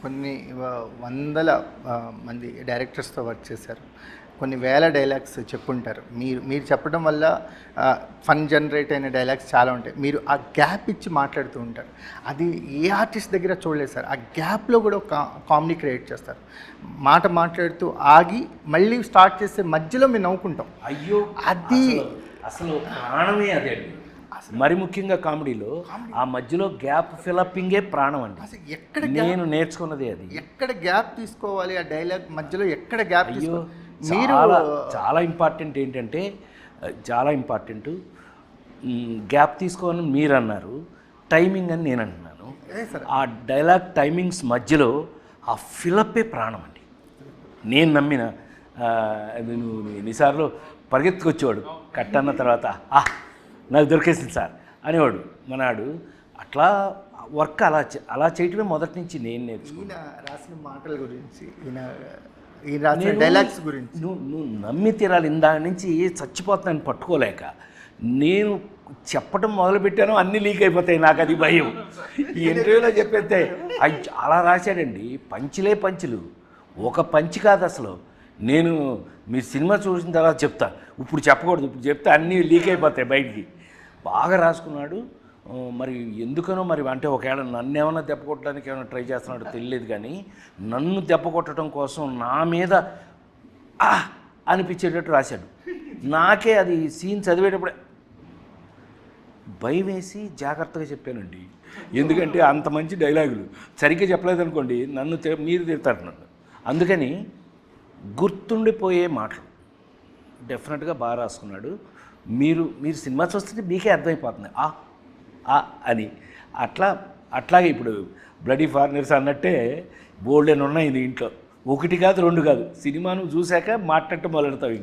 కొన్ని వందల మంది డైరెక్టర్స్తో వర్క్ చేశారు. కొన్ని వేల డైలాగ్స్ చెప్పుంటారు. మీరు చెప్పడం వల్ల ఫన్ జనరేట్ అయిన డైలాగ్స్ చాలా ఉంటాయి. మీరు ఆ గ్యాప్ ఇచ్చి మాట్లాడుతూ ఉంటారు. అది ఏ ఆర్టిస్ట్ దగ్గర చూడలేదు సార్. ఆ గ్యాప్లో కూడా ఒక కామెడీ క్రియేట్ చేస్తారు. మాట మాట్లాడుతూ ఆగి మళ్ళీ స్టార్ట్ చేసే మధ్యలో మేము నవ్వుకుంటాం. అయ్యో, అది అసలు ప్రాణమే అదే అండి. మరి ముఖ్యంగా కామెడీలో ఆ మధ్యలో గ్యాప్ ఫిలప్పింగే ప్రాణం అండి. అసలు ఎక్కడ నేను నేర్చుకున్నది అది. ఎక్కడ గ్యాప్ తీసుకోవాలి, ఆ డైలాగ్ మధ్యలో ఎక్కడ గ్యాప్ అయ్యో, మీరు చాలా ఇంపార్టెంట్ ఏంటంటే, చాలా ఇంపార్టెంట్ గ్యాప్ తీసుకోవాలని మీరు అన్నారు, టైమింగ్ అని నేను అంటున్నాను. ఆ డైలాగ్ టైమింగ్స్ మధ్యలో ఆ ఫిలప్పే ప్రాణం అండి. నేను నమ్మిన నువ్వు ఎన్నిసార్లు పరిగెత్తుకొచ్చేవాడు కట్టన్న తర్వాత నాకు దొరికేసింది సార్ అనేవాడు మనాడు. అట్లా వర్క్ అలా చేయటమే మొదటి నుంచి నేను నేర్చుకున్నాను. ఈయన రాసిన మాటల గురించి, ఈయన రాసిన డైలాగ్స్ గురించి నువ్వు నమ్మి తీరాలి. ఇందాక నుంచి చచ్చిపోతున్నాను పట్టుకోలేక నేను చెప్పడం మొదలుపెట్టాను, అన్నీ లీక్ అయిపోతాయి. నాకు అది భయం. ఈ ఇంటర్వ్యూలో చెప్పేస్తే అలా రాశాడండి. పంచులే పంచులు, ఒక పంచి కాదు అసలు. నేను మీరు సినిమా చూసిన తర్వాత చెప్తా, ఇప్పుడు చెప్పకూడదు, ఇప్పుడు చెప్తే అన్నీ లీక్ అయిపోతాయి బయటికి. బాగా రాసుకున్నాడు. మరి ఎందుకనో మరి అంటే ఒకవేళ నన్ను ఏమైనా దెబ్బ కొట్టడానికి ఏమైనా ట్రై చేస్తున్నాడో తెలియలేదు, కానీ నన్ను దెబ్బ కొట్టడం కోసం నా మీద అనిపించేటట్టు రాశాడు. నాకే అది సీన్ చదివేటప్పుడే భయం వేసి జాగ్రత్తగా చెప్పానండి. ఎందుకంటే అంత మంచి డైలాగులు సరిగ్గా చెప్పలేదనుకోండి నన్ను మీరు తిడతారు నన్ను. అందుకని గుర్తుండిపోయే మాటలు డెఫినెట్గా బాగా రాసుకున్నాడు. మీరు సినిమా చూస్తుంటే మీకే అర్థమైపోతుంది అని. అట్లాగే ఇప్పుడు బ్లడీ ఫారినర్స్ అన్నట్టే బోల్డెన్ ఉన్నాయి దీంట్లో. ఒకటి కాదు, రెండు కాదు. సినిమాను చూశాక మాట్లాడటం మొదలెడతావు.